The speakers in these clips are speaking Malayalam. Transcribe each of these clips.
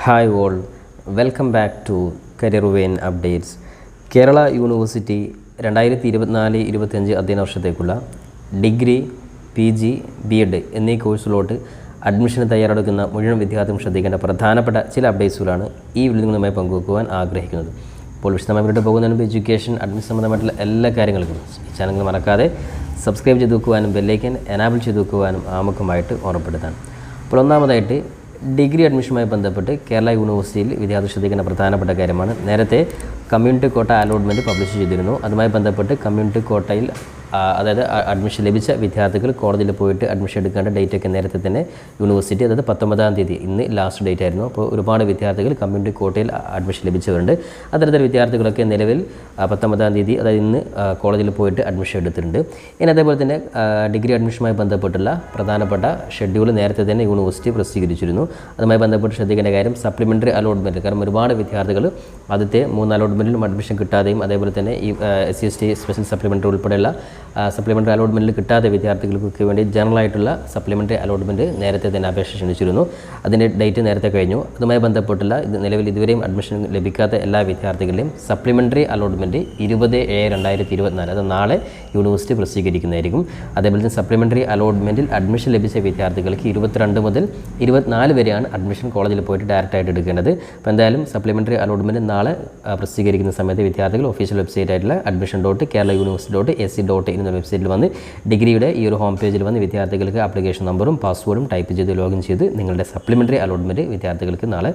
Hi all, welcome back to Career Vein Updates. Kerala university 2024-25 അധ്യയന വർഷത്തേക്കുള്ള ഡിഗ്രി, PG, BEd എന്നീ കോഴ്സുകളോട്ട് അഡ്മിഷന് തയ്യാറെടുക്കുന്ന മുഴുവൻ വിദ്യാർത്ഥികളും ശ്രദ്ധിക്കേണ്ട പ്രധാനപ്പെട്ട ചില അപ്ഡേറ്റ്സുകളാണ് ഈ വീഡിയോയിൽ നിങ്ങളുമായി പങ്കുവെക്കുവാൻ ആഗ്രഹിക്കുന്നത്. അപ്പോൾ വിശദമായി മുന്നോട്ട് പോകുന്നതിന് മുമ്പ് എഡ്യൂക്കേഷൻ, അഡ്മിഷൻ സംബന്ധമായിട്ടുള്ള എല്ലാ കാര്യങ്ങൾക്കും ഈ ചാനൽ മറക്കാതെ സബ്സ്ക്രൈബ് ചെയ്ത് വെക്കുവാനും ബെല്ലൈക്കൻ എനാബിൾ ചെയ്ത് വെക്കുവാനും ആമുഖമായിട്ട് ഓർമ്മപ്പെടുത്താൻ. അപ്പോൾ ഒന്നാമതായിട്ട് ഡിഗ്രി അഡ്മിഷനുമായി ബന്ധപ്പെട്ട് കേരള യൂണിവേഴ്സിറ്റിയിൽ വിദ്യാർത്ഥി ശ്രദ്ധിക്കുന്ന പ്രധാനപ്പെട്ട കാര്യമാണ്. നേരത്തെ കമ്മ്യൂണിറ്റി കോട്ട അലോട്ട്മെൻറ്റ് പബ്ലിഷ് ചെയ്തിരുന്നു. അതുമായി ബന്ധപ്പെട്ട് കമ്മ്യൂണിറ്റി കോട്ടയിൽ അതായത് അഡ്മിഷൻ ലഭിച്ച വിദ്യാർത്ഥികൾ കോടതിയിൽ പോയിട്ട് അഡ്മിഷൻ എടുക്കേണ്ട ഡേറ്റൊക്കെ നേരത്തെ തന്നെ യൂണിവേഴ്സിറ്റി, അതായത് 19-ാം തീയതി, ഇന്ന് ലാസ്റ്റ് ഡേറ്റ് ആയിരുന്നു. അപ്പോൾ ഒരുപാട് വിദ്യാർത്ഥികൾ കമ്മ്യൂണിറ്റി കോട്ടയിൽ അഡ്മിഷൻ ലഭിച്ചവരുണ്ട്. അത്തരത്തിൽ വിദ്യാർത്ഥികളൊക്കെ നിലവിൽ 19-ാം തീയതി, അതായത് ഇന്ന് കോളേജിൽ പോയിട്ട് അഡ്മിഷൻ എടുത്തിട്ടുണ്ട്. ഇനി അതേപോലെ തന്നെ ഡിഗ്രി അഡ്മിഷനുമായി ബന്ധപ്പെട്ടുള്ള പ്രധാനപ്പെട്ട ഷെഡ്യൂൾ നേരത്തെ തന്നെ യൂണിവേഴ്സിറ്റി പ്രസിദ്ധീകരിച്ചിരുന്നു. അതുമായി ബന്ധപ്പെട്ട് ശ്രദ്ധിക്കേണ്ട കാര്യം സപ്ലിമെൻ്ററി അലോട്ട്മെൻറ്റ്. കാരണം ഒരുപാട് വിദ്യാർത്ഥികൾ ആദ്യത്തെ 3 അലോട്ട്മെൻറ്റിലും അഡ്മിഷൻ കിട്ടാതെയും അതേപോലെ തന്നെ ഈ SC/ST സ്പെഷ്യൽ സപ്ലിമെൻ്ററി ഉൾപ്പെടെയുള്ള സപ്ലിമെൻ്ററി അലോട്ട്മെൻറ്റിൽ കിട്ടാത്ത വിദ്യാർത്ഥികൾക്ക് വേണ്ടി ജനറലായിട്ടുള്ള സപ്ലിമെൻ്ററി അലോട്ട്മെൻറ്റ് നേരത്തെ തന്നെ അപേക്ഷ ക്ഷണിച്ചിരുന്നു. അതിൻ്റെ ഡേറ്റ് നേരത്തെ കഴിഞ്ഞു. അതുമായി ബന്ധപ്പെട്ടുള്ള നിലവിൽ ഇതുവരെയും അഡ്മിഷൻ ലഭിക്കാത്ത എല്ലാ വിദ്യാർത്ഥികളുടെയും സപ്ലിമെൻ്ററി അലോട്ട്മെൻറ്റ് 20/7/2024, അത് നാളെ യൂണിവേഴ്സിറ്റി പ്രസിദ്ധീകരിക്കുന്നതായിരിക്കും. അതേപോലെ തന്നെ സപ്ലിമെൻ്ററി അലോട്ട്മെൻറ്റിൽ അഡ്മിഷൻ ലഭിച്ച വിദ്യാർത്ഥികൾക്ക് 22 മുതൽ 24 വരെയാണ് അഡ്മിഷൻ കോളേജിൽ പോയിട്ട് ഡയറക്റ്റായിട്ട് എടുക്കേണ്ടത്. അപ്പോൾ എന്തായാലും സപ്ലിമെൻ്ററി അലോട്ട്മെൻറ്റ് നാളെ പ്രസിദ്ധീകരിക്കുന്ന സമയത്ത് വിദ്യാർത്ഥികൾ ഒഫീഷ്യൽ വെബ്സൈറ്റ് ആയിട്ടുള്ള admission.keralauniversity.ac.in എന്ന വെബ്സൈറ്റിൽ വന്ന് ഡിഗ്രിയുടെ ഈ ഒരു ഹോം പേജിൽ വന്ന് വിദ്യാർത്ഥികൾക്ക് ആപ്ലിക്കേഷൻ നമ്പറും പാസ്വേഡും ടൈപ്പ് ചെയ്ത് ലോഗിൻ ചെയ്ത് നിങ്ങളുടെ സപ്ലിമെൻ്ററി അലോട്ട്മെൻറ്റ് വിദ്യാർത്ഥികൾക്ക് നാളെ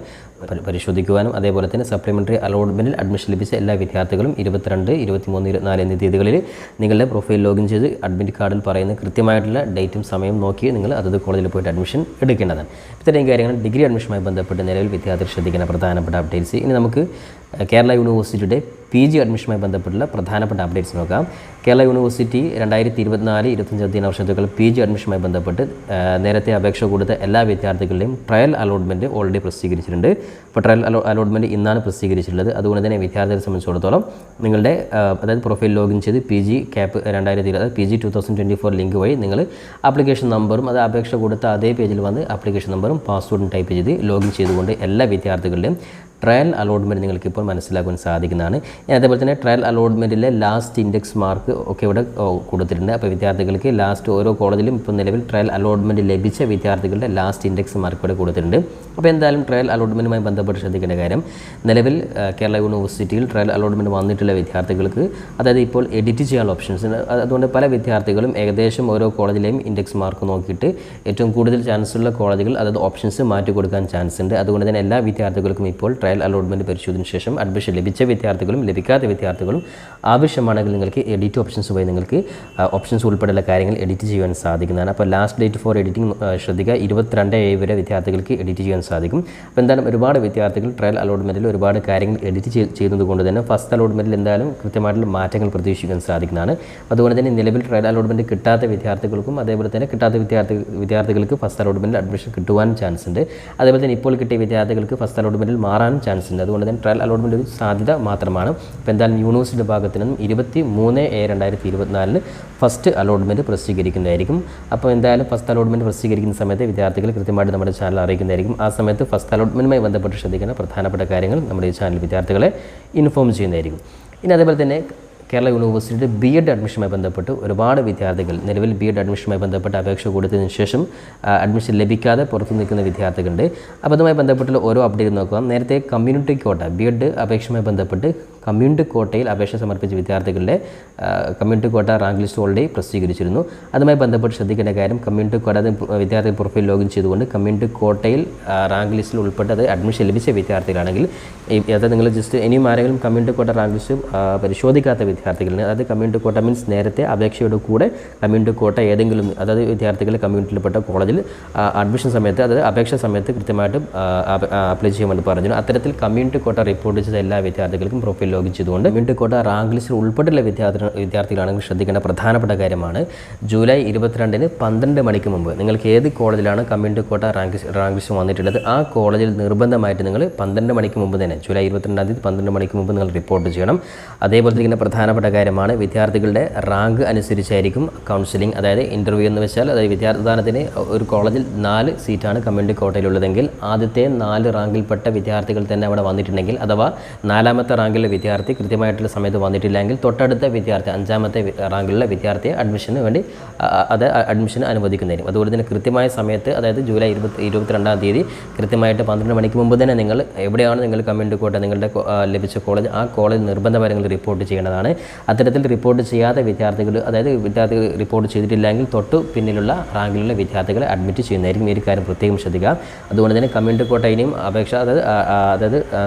പരിശോധിക്കുവാനും അതേപോലെ തന്നെ സപ്ലിമെൻ്ററി അലോട്ട്മെൻറ്റിൽ അഡ്മിഷൻ ലഭിച്ച എല്ലാ വിദ്യാർത്ഥികളും 22, 23, 24 എന്നീ തീയതികളിൽ നിങ്ങളുടെ പ്രൊഫൈൽ ലോഗിൻ ചെയ്ത് അഡ്മിറ്റ് കാർഡിൽ പറയുന്ന കൃത്യമായിട്ടുള്ള ഡേറ്റും സമയവും നോക്കി നിങ്ങൾ അതത് കോളേജിൽ പോയിട്ട് അഡ്മിഷൻ എടുക്കേണ്ടതാണ്. ഇത്രയും കാര്യങ്ങൾ ഡിഗ്രി അഡ്മിഷനുമായി ബന്ധപ്പെട്ട് നിലവിൽ വിദ്യാർത്ഥികൾ ശ്രദ്ധിക്കുന്ന പ്രധാനപ്പെട്ട അപ്ഡേറ്റ്സ്. ഇനി നമുക്ക് കേരള യൂണിവേഴ്സിറ്റിയുടെ PG അഡ്മിഷനുമായി ബന്ധപ്പെട്ടുള്ള പ്രധാനപ്പെട്ട അപ്ഡേറ്റ്സ് നോക്കാം. കേരള യൂണിവേഴ്സിറ്റി 2024-25 അധ്യയന വർഷത്തേക്കുള്ള PG അഡ്മിഷനുമായി ബന്ധപ്പെട്ട് നേരത്തെ അപേക്ഷ കൊടുത്ത എല്ലാ വിദ്യാർത്ഥികളുടെയും ട്രയൽ അലോട്ട്മെൻറ്റ് ഓൾറെഡി പ്രസിദ്ധീകരിച്ചിട്ടുണ്ട്. അപ്പോൾ ട്രയൽ അലോട്ട്മെൻറ്റ് ഇന്നാണ് പ്രസിദ്ധീകരിച്ചിട്ടുള്ളത്. അതുകൊണ്ട് തന്നെ വിദ്യാർത്ഥികളെ സംബന്ധിച്ചിടത്തോളം നിങ്ങളുടെ അതായത് പ്രൊഫൈൽ ലോഗിൻ ചെയ്ത് PG CAP 2020, അതായത് PG 2024 ലിങ്ക് വഴി നിങ്ങൾ ആപ്ലിക്കേഷൻ നമ്പറും അത് അപേക്ഷ കൊടുത്ത അതേ പേജിൽ വന്ന് ആപ്ലിക്കേഷൻ നമ്പറും പാസ്വേഡും ടൈപ്പ് ചെയ്ത് ലോഗിൻ ചെയ്തുകൊണ്ട് എല്ലാ വിദ്യാർത്ഥികളുടെയും ട്രയൽ അലോട്ട്മെൻറ്റ് നിങ്ങൾക്ക് ഇപ്പോൾ മനസ്സിലാക്കാൻ സാധിക്കുന്നതാണ്. അതേപോലെ തന്നെ ട്രയൽ അലോട്ട്മെൻറ്റിലെ ലാസ്റ്റ് ഇൻഡെക്സ് മാർക്ക് ഒക്കെ ഇവിടെ കൊടുത്തിട്ടുണ്ട്. അപ്പോൾ വിദ്യാർത്ഥികൾക്ക് ലാസ്റ്റ് ഓരോ കോളേജിലും ഇപ്പോൾ നിലവിൽ ട്രയൽ അലോട്ട്മെൻറ്റ് ലഭിച്ച വിദ്യാർത്ഥികളുടെ ലാസ്റ്റ് ഇൻഡെക്സ് മാർക്ക് ഇവിടെ കൊടുത്തിട്ടുണ്ട്. അപ്പോൾ എന്തായാലും ട്രയൽ അലോട്ട്മെൻറ്റുമായി ബന്ധപ്പെട്ട് ശ്രദ്ധിക്കേണ്ട കാര്യം, നിലവിൽ കേരള യൂണിവേഴ്സിറ്റിയിൽ ട്രയൽ അലോട്ട്മെൻറ്റ് വന്നിട്ടുള്ള വിദ്യാർത്ഥികൾക്ക് അതായത് ഇപ്പോൾ എഡിറ്റ് ചെയ്യാനുള്ള ഓപ്ഷൻസ് ഉണ്ട്. അതുകൊണ്ട് പല വിദ്യാർത്ഥികളും ഏകദേശം ഓരോ കോളേജിലെയും ഇൻഡെക്സ് മാർക്ക് നോക്കിയിട്ട് ഏറ്റവും കൂടുതൽ ചാൻസ് ഉള്ള കോളേജുകൾ അതായത് ഓപ്ഷൻസ് മാറ്റി കൊടുക്കാൻ ചാൻസ് ഉണ്ട്. അതുകൊണ്ട് തന്നെ എല്ലാ വിദ്യാർത്ഥികൾക്കും ഇപ്പോൾ ട്രയൽ അലോട്ട്മെൻറ്റ് പരിശോധനയ്ക്ക് ശേഷം അഡ്മിഷൻ ലഭിച്ച വിദ്യാർത്ഥികളും ലഭിക്കാത്ത വിദ്യാർത്ഥികളും ആവശ്യമാണെങ്കിൽ നിങ്ങൾക്ക് എഡിറ്റ് ഓപ്ഷൻസ് വഴി നിങ്ങൾക്ക് ഓപ്ഷൻസ് ഉൾപ്പെടെയുള്ള കാര്യങ്ങൾ എഡിറ്റ് ചെയ്യാൻ സാധിക്കുന്നതാണ്. അപ്പോൾ ലാസ്റ്റ് ഡേറ്റ് ഫോർ എഡിറ്റിംഗ് ശ്രദ്ധിക്കുക, 22/7 വരെ വിദ്യാർത്ഥികൾക്ക് എഡിറ്റ് ചെയ്യാൻ സാധിക്കും. അപ്പോൾ എന്തായാലും ഒരുപാട് വിദ്യാർത്ഥികൾ ട്രയൽ അലോട്ട്മെൻറ്റിൽ ഒരുപാട് കാര്യങ്ങൾ എഡിറ്റ് ചെയ്യുന്നത് കൊണ്ട് തന്നെ ഫസ്റ്റ് അലോട്ട്മെൻറ്റിൽ എന്തായാലും കൃത്യമായിട്ടുള്ള മാറ്റങ്ങൾ പ്രതീക്ഷിക്കാൻ സാധിക്കുന്നതാണ്. അതുകൊണ്ട് തന്നെ നിലവിൽ ട്രയൽ അലോട്ട്മെൻറ്റ് കിട്ടാത്ത വിദ്യാർത്ഥികൾക്കും അതേപോലെ തന്നെ കിട്ടാത്ത വിദ്യാർത്ഥികൾക്ക് ഫസ്റ്റ് അലോട്ട്മെൻറ്റിൽ അഡ്മിഷൻ കിട്ടുവാനും ചാൻസ് ഉണ്ട്. അതേപോലെ തന്നെ ഇപ്പോൾ കിട്ടിയ വിദ്യാർത്ഥികൾക്ക് ഫസ്റ്റ് അലോട്ട്മെൻറ്റിൽ മാറാനും ചാൻസ് ഉണ്ട്. അതുകൊണ്ട് തന്നെ ട്രയൽ അലോട്ട്മെൻറ്റ് ഒരു സാധ്യത മാത്രമാണ്. അപ്പോൾ എന്തായാലും യൂണിവേഴ്സിറ്റി ഭാഗത്തു നിന്നും 23/7/2024 ഫസ്റ്റ് അലോട്ട്മെൻറ്റ് പ്രസിദ്ധീകരിക്കുന്നതായിരിക്കും. അപ്പോൾ എന്തായാലും ഫസ്റ്റ് അലോട്ട്മെൻറ്റ് പ്രസിദ്ധീകരിക്കുന്ന സമയത്ത് വിദ്യാർത്ഥികൾ കൃത്യമായിട്ട് നമ്മുടെ ചാനൽ അറിയിക്കുന്നതായിരിക്കും. ആ സമയത്ത് ഫസ്റ്റ് അലോട്ട്മെൻറ്റുമായി ബന്ധപ്പെട്ട് ശ്രദ്ധിക്കുന്ന പ്രധാനപ്പെട്ട കാര്യങ്ങൾ നമ്മുടെ ഈ ചാനൽ വിദ്യാർത്ഥികളെ ഇൻഫോം ചെയ്യുന്നതായിരിക്കും. ഇനി അതേപോലെ തന്നെ കേരള യൂണിവേഴ്സിറ്റിയുടെ BEd അഡ്മിഷനുമായി ബന്ധപ്പെട്ട് ഒരുപാട് വിദ്യാർത്ഥികൾ നിലവിൽ BEd അഡ്മിഷനുമായി ബന്ധപ്പെട്ട് അപേക്ഷ കൊടുത്തതിന് ശേഷം അഡ്മിഷൻ ലഭിക്കാതെ പുറത്തു നിൽക്കുന്ന വിദ്യാർത്ഥികളുണ്ട്. അപ്പോൾ അതുമായി ബന്ധപ്പെട്ടുള്ള ഓരോ അപ്ഡേറ്റ് നോക്കാം. നേരത്തെ കമ്മ്യൂണിറ്റി കോട്ട BEd അപേക്ഷയുമായി ബന്ധപ്പെട്ട് കമ്മ്യൂണിറ്റി കോട്ടയിൽ അപേക്ഷ സമർപ്പിച്ച വിദ്യാർത്ഥികളുടെ community quota rank list already പ്രസിദ്ധീകരിച്ചിരുന്നു. അതുമായി ബന്ധപ്പെട്ട് ശ്രദ്ധിക്കേണ്ട കാര്യം, കമ്മ്യൂണിറ്റി കോട്ട വിദ്യാർത്ഥി പ്രൊഫൈൽ ലോഗിൻ ചെയ്തുകൊണ്ട് കമ്മ്യൂണിറ്റി കോട്ടയിൽ റാങ്ക് ലിസ്റ്റിൽ ഉൾപ്പെട്ടത് അഡ്മിഷൻ ലഭിച്ച വിദ്യാർത്ഥികളാണെങ്കിൽ, അതായത് നിങ്ങൾ ജസ്റ്റ് ഇനിയും ആരെങ്കിലും കമ്മ്യൂണിറ്റി കോട്ട റാങ്ക് ലിസ്റ്റ് പരിശോധിക്കാത്ത വിദ്യാർത്ഥികളാണ്, അതായത് കമ്മ്യൂണിറ്റി കോട്ട മീൻസ് നേരത്തെ അപേക്ഷയുടെ കൂടെ കമ്മ്യൂണിറ്റി കോട്ട ഏതെങ്കിലും അതായത് വിദ്യാർത്ഥികൾ കമ്മ്യൂണിറ്റിയിൽപ്പെട്ട കോളേജിൽ അഡ്മിഷൻ സമയത്ത് അതായത് അപേക്ഷ സമയത്ത് കൃത്യമായിട്ട് അപ്ലൈ ചെയ്യാൻ വേണ്ടി പറഞ്ഞു. അത്തരത്തിൽ കമ്മ്യൂണിറ്റി കോട്ട റിപ്പോർട്ട് ചെയ്ത എല്ലാ വിദ്യാർത്ഥികൾക്കും പ്രൊഫൈൽ ലോഗിൻ ചെയ്തുകൊണ്ട് കമ്മ്യൂണിറ്റി കോട്ട റാങ്ക് ലിസ്റ്റിൽ ഉൾപ്പെട്ടുള്ള വിദ്യാർത്ഥികളാണെങ്കിൽ ശ്രദ്ധിക്കേണ്ട പ്രധാനപ്പെട്ട കാര്യമാണ് ജൂലൈ 22-ന് 12 മണിക്ക് മുമ്പ് നിങ്ങൾക്ക് ഏത് കോളേജിലാണ് കമ്മ്യൂണിറ്റി കോട്ട റാങ്ക് ലിസ്റ്റ് വന്നിട്ടുള്ളത് ആ കോളേജിൽ നിർബന്ധമായിട്ട് നിങ്ങൾ 12 മണിക്ക് മുമ്പ് തന്നെ ജൂലൈ 22-ാം തീയതി 12 മണിക്ക് മുമ്പ് നിങ്ങൾ റിപ്പോർട്ട് ചെയ്യണം. അതേപോലെ തന്നെ പ്രധാനപ്പെട്ട കാര്യമാണ് വിദ്യാർത്ഥികളുടെ റാങ്ക് അനുസരിച്ചായിരിക്കും കൗൺസിലിംഗ്, അതായത് ഇൻ്റർവ്യൂ എന്ന് വെച്ചാൽ അതായത് വിദ്യാർത്ഥിദാനത്തിന് ഒരു കോളേജിൽ 4 സീറ്റാണ് കമ്മ്യൂണിറ്റി കോട്ടയിലുള്ളതെങ്കിൽ ആദ്യത്തെ 4 റാങ്കിൽപ്പെട്ട വിദ്യാർത്ഥികൾ തന്നെ അവിടെ വന്നിട്ടുണ്ടെങ്കിൽ അഥവാ 4ാമത്തെ റാങ്കിലെ വിദ്യാർത്ഥി കൃത്യമായിട്ടുള്ള സമയത്ത് വന്നിട്ടില്ലെങ്കിൽ തൊട്ടടുത്ത വിദ്യാർത്ഥി 5ാമത്തെ റാങ്കിലുള്ള വിദ്യാർത്ഥിയെ അഡ്മിഷന് വേണ്ടി അഡ്മിഷന് അനുവദിക്കുന്നതായിരിക്കും. അതുപോലെ തന്നെ കൃത്യമായ സമയത്ത് അതായത് ജൂലൈ 22-ാം തീയതി കൃത്യമായിട്ട് 12 മണിക്ക് മുമ്പ് തന്നെ നിങ്ങൾ എവിടെയാണ് നിങ്ങൾ കമ്മ്യൂണിറ്റി കോട്ട നിങ്ങളുടെ ലഭിച്ച കോളേജ് ആ കോളേജ് നിർബന്ധമായി നിങ്ങൾ റിപ്പോർട്ട് ചെയ്യേണ്ടതാണ്. അത്തരത്തിൽ റിപ്പോർട്ട് ചെയ്യാത്ത വിദ്യാർത്ഥികൾ അതായത് വിദ്യാർത്ഥികൾ റിപ്പോർട്ട് ചെയ്തിട്ടില്ലെങ്കിൽ തൊട്ട് പിന്നിലുള്ള റാങ്കിലുള്ള വിദ്യാർത്ഥികളെ അഡ്മിറ്റ് ചെയ്യുന്നതായിരിക്കും. ഈ ഒരു കാര്യം പ്രത്യേകം ശ്രദ്ധിക്കുക. അതുകൊണ്ട് തന്നെ കമ്മ്യൂണിറ്റി കോട്ടയിനെയും അപേക്ഷ അതായത്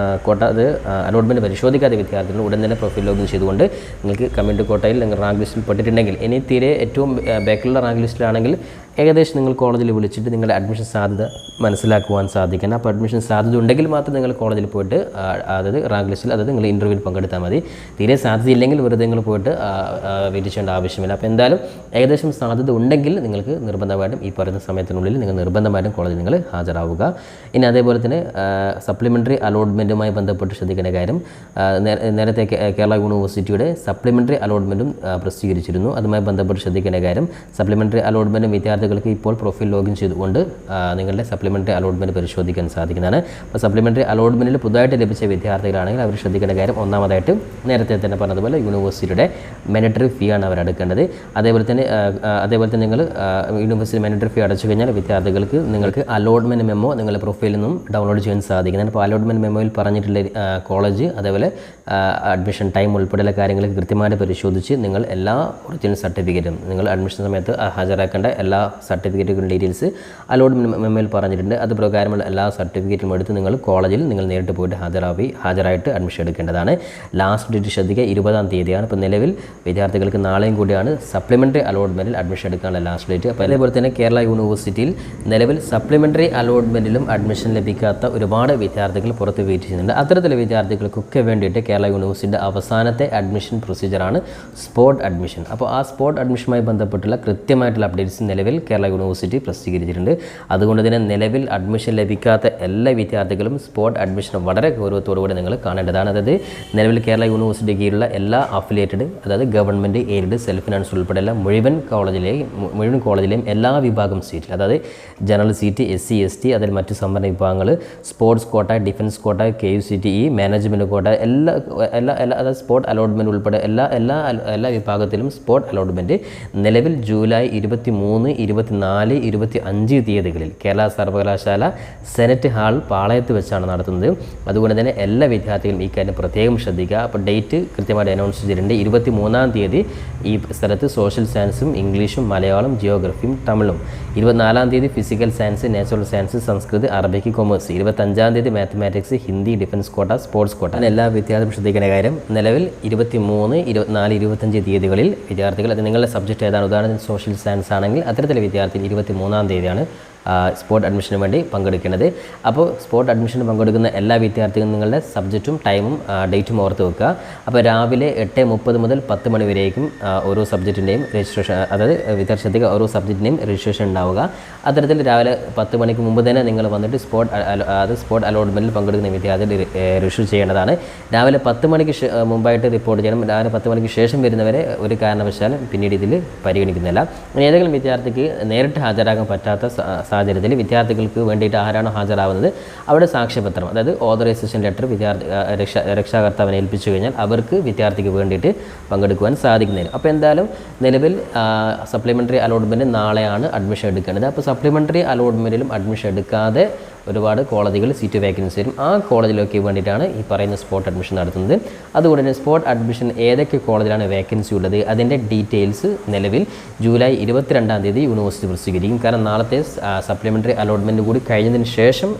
കോട്ട അലോട്ട്മെൻറ്റ് പരിശോധിക്കാത്ത വിദ്യാർത്ഥികൾ ഉടൻ തന്നെ പ്രൊഫൈൽ ലോഗിൻ ചെയ്തുകൊണ്ട് നിങ്ങൾക്ക് കമ്മ്യൂണിറ്റി കോട്ടയിൽ നിങ്ങൾ റാങ്ക് ലിസ്റ്റിൽ പെട്ടിട്ടുണ്ടെങ്കിൽ ഇനി തീരെ ഏറ്റവും ബാക്കിലുള്ള റാങ്ക് ലിസ്റ്റിലാണെങ്കിൽ ഏകദേശം നിങ്ങൾ കോളേജിൽ വിളിച്ചിട്ട് നിങ്ങളുടെ അഡ്മിഷൻ സാധ്യത മനസ്സിലാക്കുവാൻ സാധിക്കണം. അപ്പോൾ അഡ്മിഷൻ സാധ്യത ഉണ്ടെങ്കിൽ മാത്രം നിങ്ങൾ കോളേജിൽ പോയിട്ട് അതായത് റാങ്ക് ലിസ്റ്റിൽ അതായത് നിങ്ങൾ ഇൻ്റർവ്യൂവിൽ പങ്കെടുത്താൽ മതി. തീരെ സാധ്യതയില്ലെങ്കിൽ വെറുതെ നിങ്ങൾ പോയിട്ട് വെയിറ്റ് ചെയ്യേണ്ട ആവശ്യമില്ല. അപ്പോൾ എന്തായാലും ഏകദേശം സാധ്യത ഉണ്ടെങ്കിൽ നിങ്ങൾക്ക് നിർബന്ധമായിട്ടും ഈ പറയുന്ന സമയത്തിനുള്ളിൽ നിങ്ങൾ നിർബന്ധമായിട്ടും കോളേജിൽ നിങ്ങൾ ഹാജരാവുക. ഇനി അതേപോലെ തന്നെ സപ്ലിമെൻ്ററി അലോട്ട്മെൻറ്റുമായി ബന്ധപ്പെട്ട് ശ്രദ്ധിക്കേണ്ട കാര്യം നേരത്തെ കേരള യൂണിവേഴ്സിറ്റിയുടെ സപ്ലിമെൻ്ററി അലോട്ട്മെൻറ്റും പ്രസിദ്ധീകരിച്ചിരുന്നു. അതുമായി ബന്ധപ്പെട്ട് ശ്രദ്ധിക്കേണ്ട കാര്യം സപ്ലിമെൻ്ററി അലോട്ട്മെൻറ്റും വിദ്യാർത്ഥികൾക്ക് ഇപ്പോൾ പ്രൊഫൈൽ ലോഗിൻ ചെയ്തുകൊണ്ട് നിങ്ങളുടെ സപ്ലിമെൻ്ററി അലോട്ട്മെൻറ്റ് പരിശോധിക്കാൻ സാധിക്കുന്നതാണ്. അപ്പോൾ സപ്ലിമെൻ്ററി അലോട്ട്മെൻറ്റിൽ പുതുതായിട്ട് ലഭിച്ച വിദ്യാർത്ഥികളാണെങ്കിൽ അവർ ശ്രദ്ധിക്കേണ്ട കാര്യം ഒന്നാമതായിട്ട് നേരത്തെ തന്നെ പറഞ്ഞതുപോലെ യൂണിവേഴ്സിറ്റിയുടെ മാൻഡറ്ററി ഫീ ആണ് അവർ അടക്കേണ്ടത്. അതേപോലെ തന്നെ നിങ്ങൾ യൂണിവേഴ്സിറ്റി മാൻഡറ്ററി ഫീ അടച്ചു കഴിഞ്ഞാൽ വിദ്യാർത്ഥികൾക്ക് നിങ്ങൾക്ക് അലോട്ട്മെൻറ്റ് മെമ്മോ നിങ്ങളുടെ പ്രൊഫൈലിൽ നിന്നും ഡൗൺലോഡ് ചെയ്യാൻ സാധിക്കുന്നതാണ്. അപ്പോൾ അലോട്ട്മെൻറ്റ് മെമ്മോയിൽ പറഞ്ഞിട്ടുള്ള കോളേജ് അതേപോലെ അഡ്മിഷൻ ടൈം ഉൾപ്പെടെയുള്ള കാര്യങ്ങൾ കൃത്യമായിട്ട് പരിശോധിച്ച് നിങ്ങൾ എല്ലാ ഒറിജിനൽ സർട്ടിഫിക്കറ്റും നിങ്ങൾ അഡ്മിഷൻ സമയത്ത് ഹാജരാക്കേണ്ട എല്ലാ സർട്ടിഫിക്കറ്റുകളുടെ ഡീറ്റെയിൽസ് അലോട്ട്മെൻറ്റ് മെമ്മോയിൽ പറഞ്ഞിട്ടുണ്ട്. അത് പ്രകാരമുള്ള എല്ലാ സർട്ടിഫിക്കറ്റും എടുത്ത് നിങ്ങൾ കോളേജിൽ നിങ്ങൾ നേരിട്ട് പോയിട്ട് ഹാജരായിട്ട് അഡ്മിഷൻ എടുക്കേണ്ടതാണ്. ലാസ്റ്റ് ഡേറ്റ് ശ്രദ്ധിക്കുക 20-ാം തീയതിയാണ്. ഇപ്പോൾ നിലവിൽ വിദ്യാർത്ഥികൾക്ക് നാളെയും കൂടിയാണ് സപ്ലിമെൻ്ററി അലോട്ട്മെൻറ്റിൽ അഡ്മിഷൻ എടുക്കാനുള്ള ലാസ്റ്റ് ഡേറ്റ്. അപ്പോൾ അതേപോലെ തന്നെ കേരള യൂണിവേഴ്സിറ്റിയിൽ നിലവിൽ സപ്ലിമെൻ്ററി അലോട്ട്മെൻറ്റിലും അഡ്മിഷൻ ലഭിക്കാത്ത ഒരുപാട് വിദ്യാർത്ഥികൾ പുറത്ത് വെയിറ്റ് ചെയ്യുന്നുണ്ട്. അത്തരത്തിലുള്ള വിദ്യാർത്ഥികൾക്കൊക്കെ വേണ്ടിയിട്ട് കേരള യൂണിവേഴ്സിറ്റിയുടെ അവസാനത്തെ അഡ്മിഷൻ പ്രൊസീജിയറാണ് സ്പോട്ട് അഡ്മിഷൻ. അപ്പോൾ ആ സ്പോട്ട് അഡ്മിഷനുമായി ബന്ധപ്പെട്ടുള്ള കൃത്യമായിട്ടുള്ള അപ്ഡേറ്റ്സ് നിലവിൽ കേരള യൂണിവേഴ്സിറ്റി പ്രസിദ്ധീകരിച്ചിട്ടുണ്ട്. അതുകൊണ്ട് തന്നെ നിലവിൽ അഡ്മിഷൻ ലഭിക്കാത്ത എല്ലാ വിദ്യാർത്ഥികളും സ്പോട്ട് അഡ്മിഷൻ വളരെ ഗൗരവത്തോടുകൂടി നിങ്ങൾ കാണേണ്ടതാണ്. അതായത് നിലവിൽ കേരള യൂണിവേഴ്സിറ്റി കീഴിലുള്ള എല്ലാ അഫിലിയേറ്റഡ് അതായത് ഗവൺമെൻറ് എയ്ഡഡ് സെൽഫ് ഫിനാൻസ് ഉൾപ്പെടെയുള്ള മുഴുവൻ കോളേജിലെയും എല്ലാ വിഭാഗം സീറ്റിൽ അതായത് ജനറൽ സീറ്റ് SC ST അതിൽ മറ്റ് സംവരണ വിഭാഗങ്ങൾ സ്പോർട്സ് കോട്ട ഡിഫൻസ് കോട്ട KUCTE മാനേജ്മെൻറ്റ് കോട്ട എല്ലാ അതായത് സ്പോട്ട് അലോട്ട്മെൻറ്റ് ഉൾപ്പെടെ എല്ലാ വിഭാഗത്തിലും സ്പോട്ട് അലോട്ട്മെൻറ്റ് നിലവിൽ ജൂലൈ 23, 24, 25 തീയതികളിൽ കേരള സർവകലാശാല സെനറ്റ് ഹാൾ പാളയത്ത് വെച്ചാണ് നടത്തുന്നത്. അതുകൊണ്ട് തന്നെ എല്ലാ വിദ്യാർത്ഥികളും ഈ കാര്യം പ്രത്യേകം ശ്രദ്ധിക്കുക. അപ്പോൾ ഡേറ്റ് കൃത്യമായിട്ട് അനൗൺസ് ചെയ്തിട്ടുണ്ട്. 23-ാം തീയതി ഈ സ്ഥലത്ത് സോഷ്യൽ സയൻസും ഇംഗ്ലീഷും മലയാളം ജിയോഗ്രഫിയും തമിഴും, 24-ാം തീയതി physical science natural science Sanskrit Arabic commerce, 25-ാം തീയതി മാത്തമാറ്റിക്സ് ഹിന്ദി ഡിഫൻസ് കോട്ട സ്പോർട്സ് കോട്ട. എല്ലാ വിദ്യാർത്ഥികളും ശ്രദ്ധിക്കേണ്ട കാര്യം നിലവിൽ 23, 24, 25 തീയതികളിൽ വിദ്യാർത്ഥികൾ അത് നിങ്ങളുടെ സബ്ജക്റ്റ് ഏതാണ് ഉദാഹരണത്തിന് സോഷ്യൽ സയൻസ് ആണെങ്കിൽ അത്തരത്തിലെ വിദ്യാർത്ഥി 23-ാം തീയതിയാണ് സ്പോട്ട് അഡ്മിഷന് വേണ്ടി പങ്കെടുക്കേണ്ടത്. അപ്പോൾ സ്പോട്ട് അഡ്മിഷന് പങ്കെടുക്കുന്ന എല്ലാ വിദ്യാർത്ഥികളും നിങ്ങളുടെ സബ്ജക്റ്റും ടൈമും ഡേറ്റും ഓർത്ത് വെക്കുക. അപ്പോൾ രാവിലെ 8:30 മുതൽ 10 മണി വരേക്കും ഓരോ സബ്ജക്റ്റിൻ്റെയും രജിസ്ട്രേഷൻ അതായത് വിദ്യാർത്ഥിക്ക് ഓരോ സബ്ജക്റ്റിൻ്റെയും രജിസ്ട്രേഷൻ ഉണ്ടാവുക. അത്തരത്തിൽ രാവിലെ 10 മണിക്ക് മുമ്പ് തന്നെ നിങ്ങൾ വന്നിട്ട് സ്പോട്ട് അലോട്ട്മെൻറ്റിൽ പങ്കെടുക്കുന്ന വിദ്യാർത്ഥി രജിസ്റ്റർ ചെയ്യേണ്ടതാണ്. രാവിലെ 10 മണിക്ക് മുമ്പായിട്ട് റിപ്പോർട്ട് ചെയ്യണം. രാവിലെ 10 മണിക്ക് ശേഷം വരുന്നവരെ ഒരു കാരണവശാലും പിന്നീട് ഇതിൽ പരിഗണിക്കുന്നില്ല. ഏതെങ്കിലും വിദ്യാർത്ഥിക്ക് നേരിട്ട് ഹാജരാകാൻ പറ്റാത്ത സാഹചര്യത്തിൽ വിദ്യാർത്ഥികൾക്ക് വേണ്ടിയിട്ട് ആരാണോ ഹാജരാകുന്നത് അവിടെ സാക്ഷ്യപത്രം അതായത് ഓതറൈസേഷൻ ലെറ്റർ രക്ഷാകർത്താവിനെ ഏൽപ്പിച്ചു കഴിഞ്ഞാൽ അവർക്ക് വിദ്യാർത്ഥിക്ക് വേണ്ടിയിട്ട് പങ്കെടുക്കുവാൻ സാധിക്കുന്നതിന്. അപ്പോൾ എന്തായാലും നിലവിൽ സപ്ലിമെൻ്ററി അലോട്ട്മെൻറ്റ് നാളെയാണ് അഡ്മിഷൻ എടുക്കേണ്ടത്. അപ്പോൾ സപ്ലിമെൻ്ററി അലോട്ട്മെൻറ്റിലും അഡ്മിഷൻ എടുക്കാതെ ഒരുപാട് കോളേജുകൾ സീറ്റ് വേക്കൻസി വരും. ആ കോളേജിലൊക്കെ വേണ്ടിയിട്ടാണ് ഈ പറയുന്ന സ്പോട്ട് അഡ്മിഷൻ നടത്തുന്നത്. അതുകൊണ്ട് തന്നെ സ്പോട്ട് അഡ്മിഷൻ ഏതൊക്കെ കോളേജിലാണ് വേക്കൻസി ഉള്ളത് അതിൻ്റെ ഡീറ്റെയിൽസ് നിലവിൽ ജൂലൈ 22-ാം തീയതി യൂണിവേഴ്സിറ്റി പ്രസിദ്ധീകരിക്കും. കാരണം നാളത്തെ സപ്ലിമെൻ്ററി അലോട്ട്മെൻറ്റ് കൂടി കഴിഞ്ഞതിന് ശേഷം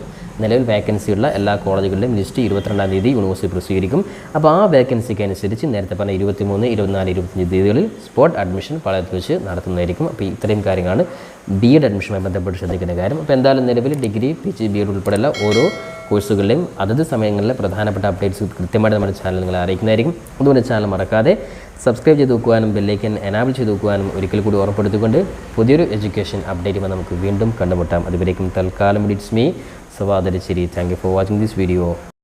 നിലവിൽ വേക്കൻസി ഉള്ള എല്ലാ കോളേജുകളുടെയും ലിസ്റ്റ് 22-ാം തീയതി യൂണിവേഴ്സിറ്റി പ്രസിദ്ധീകരിക്കും. അപ്പോൾ ആ വേക്കൻസിക്ക് അനുസരിച്ച് നേരത്തെ പറഞ്ഞ 23, 24, 25 തീയതികളിൽ സ്പോട്ട് അഡ്മിഷൻ പാളയത്ത് വെച്ച് നടത്തുന്നതായിരിക്കും. അപ്പോൾ ഇത്രയും കാര്യങ്ങളാണ് B.Ed അഡ്മിഷനുമായി ബന്ധപ്പെട്ട് ശ്രദ്ധിക്കുന്ന കാര്യം. അപ്പോൾ എന്തായാലും നിലവിൽ ഡിഗ്രി, PG, B.Ed ഉൾപ്പെടെയുള്ള ഓരോ കോഴ്സുകളുടെയും അതത് സമയങ്ങളിലെ പ്രധാനപ്പെട്ട അപ്ഡേറ്റ്സ് കൃത്യമായിട്ട് നമ്മുടെ ചാനൽ നിങ്ങളെ അറിയിക്കുന്നതായിരിക്കും. അതുകൊണ്ട് ചാനൽ മറക്കാതെ സബ്സ്ക്രൈബ് ചെയ്ത് വെക്കുവാനും ബെല്ലൈക്കൻ എനാബിൾ ചെയ്ത് വെക്കുവാനും ഒരിക്കൽ കൂടി ഓർമ്മപ്പെടുത്തിക്കൊണ്ട് പുതിയൊരു എഡ്യൂക്കേഷൻ അപ്ഡേറ്റുമായി നമുക്ക് വീണ്ടും കണ്ടുമുട്ടാം. അതുവരേക്കും തൽക്കാലം ഇറ്റ്സ് മീ സവാദ് ചിരി. Thank you for watching this video.